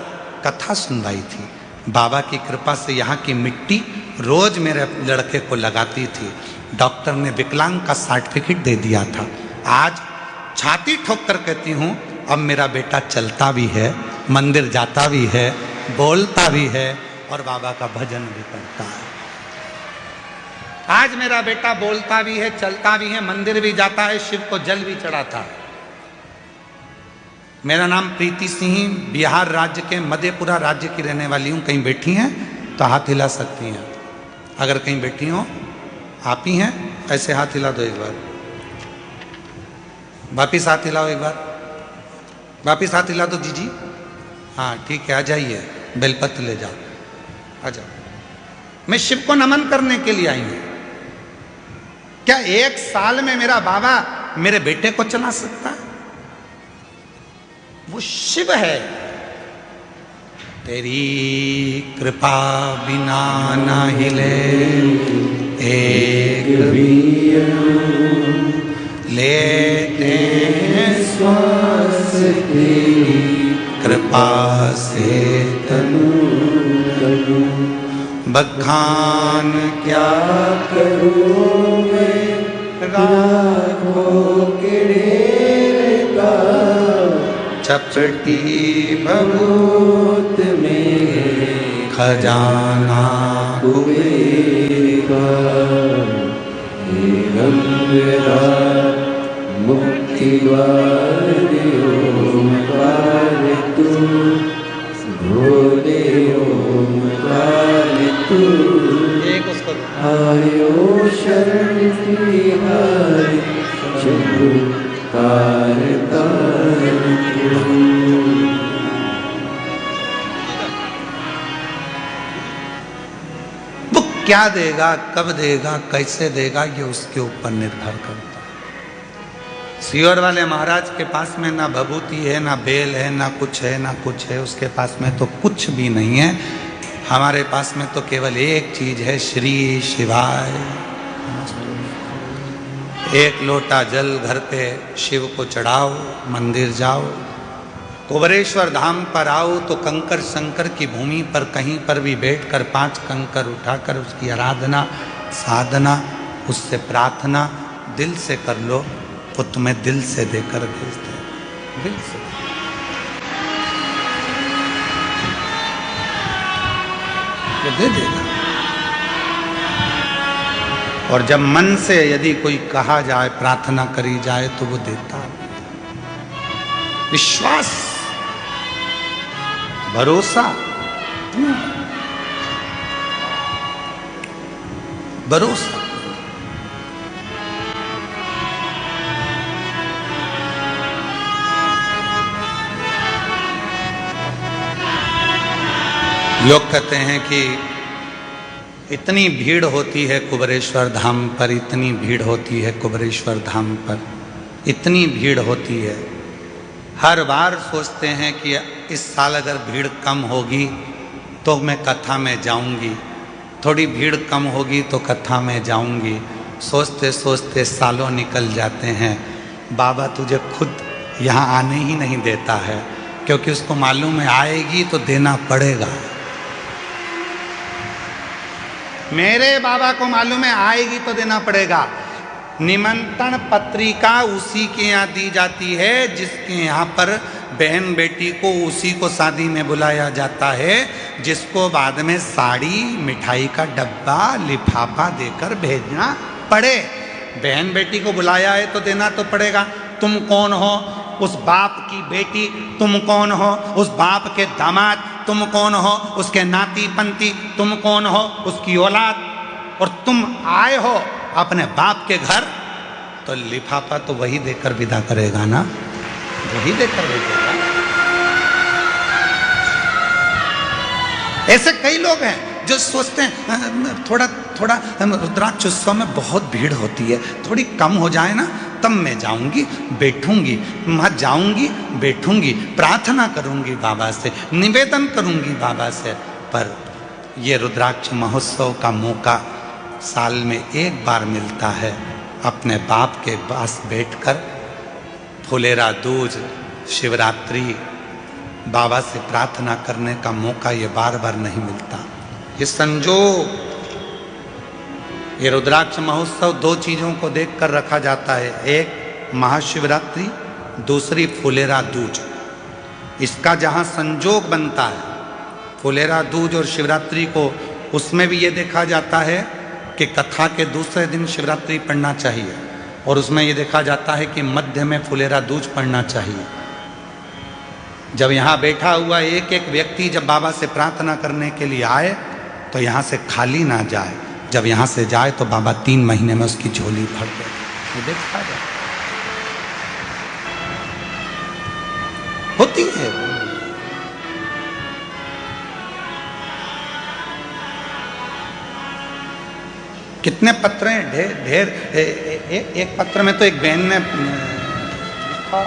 कथा सुनवाई थी। बाबा की कृपा से यहाँ की मिट्टी रोज मेरे लड़के को लगाती थी। डॉक्टर ने विकलांग का सर्टिफिकेट दे दिया था। आज छाती ठोक कर कहती हूँ, अब मेरा बेटा चलता भी है, मंदिर जाता भी है, बोलता भी है और बाबा का भजन भी करता है। आज मेरा बेटा बोलता भी है, चलता भी है, मंदिर भी जाता है, शिव को जल भी चढ़ाता है। मेरा नाम प्रीति सिंह, बिहार राज्य के मधेपुरा राज्य की रहने वाली हूँ। कहीं बैठी हैं तो हाथ हिला सकती हैं। अगर कहीं बैठी हो, आप ही हैं, ऐसे हाथ हिला दो एक बार, वापिस हाथ हिलाओ एक बार, वापिस हाथ हिला दो जीजी। हाँ ठीक है, आ जाइए, बेलपत्र ले जाओ, आ जाओ। मैं शिव को नमन करने के लिए आई हूं। क्या 1 साल में मेरा बाबा मेरे बेटे को चला सकता है? वो शिव है। तेरी कृपा बिना ना हिले एक भी लेते हैं श्वास, तेरी कृपा से तनु तनु बखान क्या करूं मैं, राखों के का चपटी भभूत में खजाना कुबेर का, मुक्ति द्वार ओमकार तू, भोले ओमकार तू, आयो शरण तिहारी शंभु कार वो क्या देगा, कब देगा, कैसे देगा, ये उसके ऊपर निर्भर करता है। सियोर वाले महाराज के पास में ना भभूति है, ना बेल है, ना कुछ है, ना कुछ है। उसके पास में तो कुछ भी नहीं है। हमारे पास में तो केवल एक चीज है, श्री शिवाय। एक लोटा जल घर पे शिव को चढ़ाओ, मंदिर जाओ, कुबेरेश्वर धाम पर आओ तो कंकर शंकर की भूमि पर कहीं पर भी बैठकर 5 कंकर उठाकर उसकी आराधना साधना, उससे प्रार्थना दिल से कर लो, वो तुम्हें दिल से देकर भेजते हैं, दिल से। वो दे देगा। और जब मन से यदि कोई कहा जाए, प्रार्थना करी जाए तो वो देता है। विश्वास, भरोसा, भरोसा। लोग कहते हैं कि इतनी भीड़ होती है कुबेरेश्वर धाम पर, इतनी भीड़ होती है कुबेरेश्वर धाम पर, इतनी भीड़ होती है। हर बार सोचते हैं कि इस साल अगर भीड़ कम होगी तो मैं कथा में जाऊंगी, थोड़ी भीड़ कम होगी तो कथा में जाऊंगी। सोचते सोचते सालों निकल जाते हैं। बाबा तुझे खुद यहाँ आने ही नहीं देता है, क्योंकि उसको मालूम है आएगी तो देना पड़ेगा। मेरे बाबा को मालूम है आएगी तो देना पड़ेगा। निमंत्रण पत्रिका उसी के यहाँ दी जाती है जिसके यहाँ पर बहन बेटी को उसी को शादी में बुलाया जाता है जिसको बाद में साड़ी, मिठाई का डब्बा, लिफाफा देकर भेजना पड़े। बहन बेटी को बुलाया है तो देना तो पड़ेगा। तुम कौन हो? उस बाप की बेटी। तुम कौन हो? उस बाप के दामाद। तुम कौन हो? उसके नाती पंती। तुम कौन हो? उसकी औलाद। और तुम आए हो अपने बाप के घर, तो लिफाफा तो वही देकर विदा करेगा ना, वही देकर भेजेगा। ऐसे कई लोग हैं जो सोचते हैं थोड़ा थोड़ा रुद्राक्ष उत्सव में बहुत भीड़ होती है, थोड़ी कम हो जाए ना तब मैं जाऊंगी, बैठूंगी, वहां जाऊंगी, बैठूंगी, प्रार्थना करूंगी बाबा से, निवेदन करूंगी बाबा से। पर ये रुद्राक्ष महोत्सव का मौका साल में एक बार मिलता है। अपने बाप के पास बैठकर फुलेरा दूज, शिवरात्रि, बाबा से प्रार्थना करने का मौका ये बार बार नहीं मिलता। ये संजोग, ये रुद्राक्ष महोत्सव दो चीज़ों को देखकर रखा जाता है, एक महाशिवरात्रि, दूसरी फुलेरा दूज। इसका जहाँ संजोग बनता है फुलेरा दूज और शिवरात्रि को, उसमें भी ये देखा जाता है कि कथा के दूसरे दिन शिवरात्रि पढ़ना चाहिए, और उसमें ये देखा जाता है कि मध्य में फुलेरा दूज पढ़ना चाहिए। जब यहाँ बैठा हुआ एक एक व्यक्ति जब बाबा से प्रार्थना करने के लिए आए तो यहाँ से खाली ना जाए। जब यहाँ से जाए तो बाबा 3 महीने में उसकी झोली भर दे। ये देखा जाए, होती है। कितने पत्र हैं, ढेर ढेर। एक पत्र में तो एक बहन ने लिखा,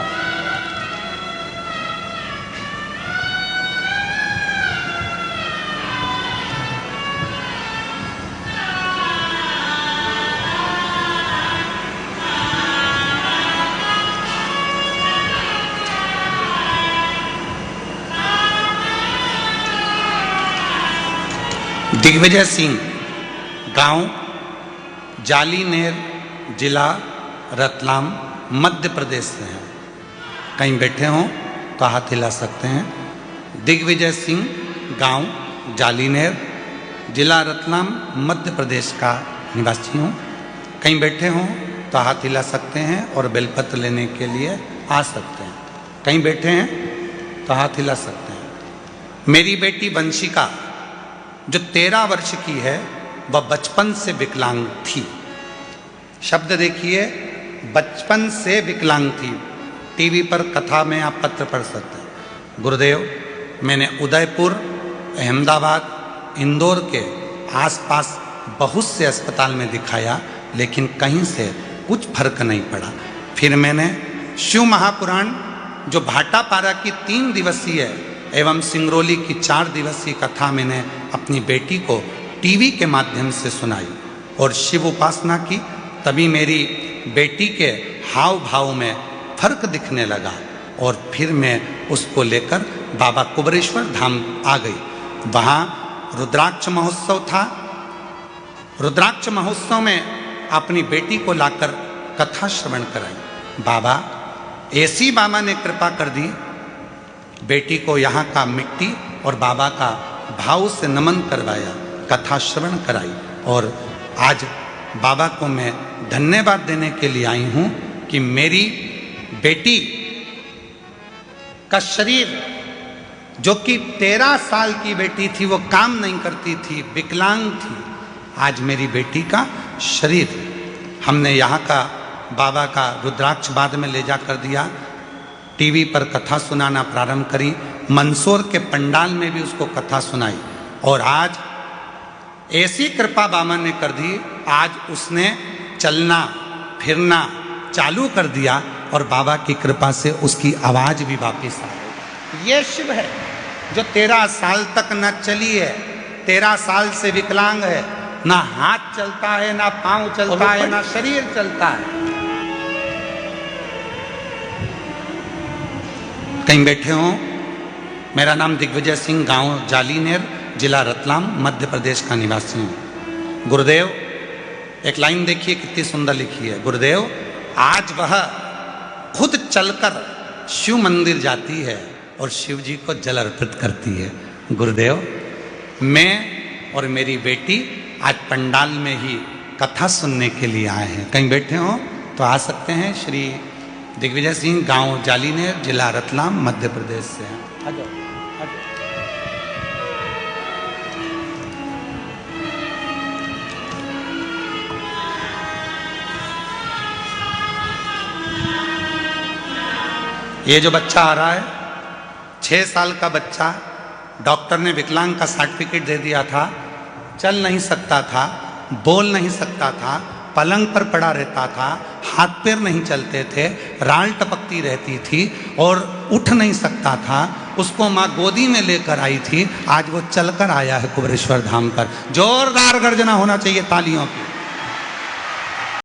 दिग्विजय सिंह, गांव जालीनेर, जिला रतलाम, मध्य प्रदेश से हैं। कहीं बैठे हों तो हाथ हिला सकते हैं। दिग्विजय सिंह, गांव जालीनेर, जिला रतलाम, मध्य प्रदेश का निवासी हूँ। कहीं बैठे हों तो हाथ हिला सकते हैं और बेलपत्र लेने के लिए आ सकते हैं। कहीं बैठे हैं तो हाथ हिला सकते हैं। मेरी बेटी वंशिका जो 13 वर्ष की है, वह बचपन से विकलांग थी। शब्द देखिए, बचपन से विकलांग थी। टीवी पर कथा में आप पत्र पढ़ सकते हैं। गुरुदेव, मैंने उदयपुर, अहमदाबाद, इंदौर के आसपास बहुत से अस्पताल में दिखाया, लेकिन कहीं से कुछ फर्क नहीं पड़ा। फिर मैंने शिव महापुराण जो भाटापारा की 3 दिवसीय एवं सिंगरौली की 4 दिवसीय कथा मैंने अपनी बेटी को टीवी के माध्यम से सुनाई और शिव उपासना की। तभी मेरी बेटी के हाव भाव में फर्क दिखने लगा और फिर मैं उसको लेकर बाबा कुबरेश्वर धाम आ गई। वहाँ रुद्राक्ष महोत्सव था। रुद्राक्ष महोत्सव में अपनी बेटी को लाकर कथा श्रवण कराई। बाबा, ऐसी बाबा ने कृपा कर दी, बेटी को यहाँ का मिट्टी और बाबा का भाव से नमन करवाया, कथा श्रवण कराई। और आज बाबा को मैं धन्यवाद देने के लिए आई हूँ कि मेरी बेटी का शरीर, जो कि 13 साल की बेटी थी, वो काम नहीं करती थी, विकलांग थी, आज मेरी बेटी का शरीर, हमने यहाँ का बाबा का रुद्राक्ष बाद में ले जा कर दिया। टीवी पर कथा सुनाना प्रारंभ करी। मंदसौर के पंडाल में भी उसको कथा सुनाई और आज ऐसी कृपा बाबा ने कर दी, आज उसने चलना फिरना चालू कर दिया और बाबा की कृपा से उसकी आवाज भी वापस आ गई। ये शिव है जो 13 साल तक न चली है, 13 साल से विकलांग है, ना हाथ चलता है, ना पांव चलता है, ना शरीर चलता है। कहीं बैठे हों, मेरा नाम दिग्विजय सिंह, गांव जालीनेर, जिला रतलाम, मध्य प्रदेश का निवासी हूँ। गुरुदेव, एक लाइन देखिए कितनी सुंदर लिखी है। गुरुदेव, आज वह खुद चलकर शिव मंदिर जाती है और शिव जी को जल अर्पित करती है। गुरुदेव, मैं और मेरी बेटी आज पंडाल में ही कथा सुनने के लिए आए हैं। कहीं बैठे हो तो आ सकते हैं। श्री दिग्विजय सिंह, गांव जालीनेर, जिला रतलाम, मध्य प्रदेश से हैं। आ जाओ, आ जाओ। ये जो बच्चा आ रहा है, 6 साल का बच्चा, डॉक्टर ने विकलांग का सर्टिफिकेट दे दिया था। चल नहीं सकता था, बोल नहीं सकता था, पलंग पर पड़ा रहता था, हाथ पैर नहीं चलते थे, राल टपकती रहती थी और उठ नहीं सकता था। उसको माँ गोदी में लेकर आई थी। आज वो चलकर आया है कुबेरेश्वर धाम पर। जोरदार गर्जना होना चाहिए तालियों की।